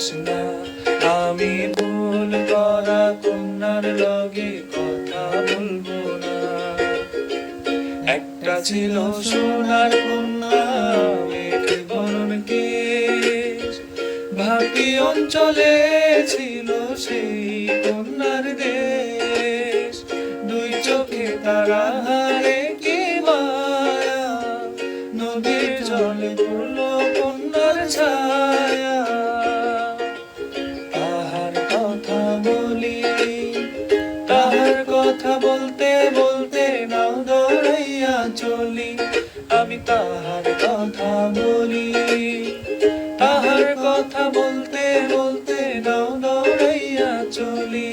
বলিস না, আমি ভুল করা কন্যার লগে কথা বলবো না। একটা ছিল সোনার কন্যা, মেঘ বরণ কেশ, ভাটি অঞ্চলে ছিল সেই কন্যার দেশ। দুই চোখে তারা হারে কি মায়া, নদীর জলে পড়লো কন্যার ছায়া। তাহার কথা বলি, তাহার কথা বলতে বলতে নাও দৌড়াইয়া চলি। আমি তাহার কথা বলি, তাহার কথা বলতে বলতে নাও দৌড়াইয়া চলি।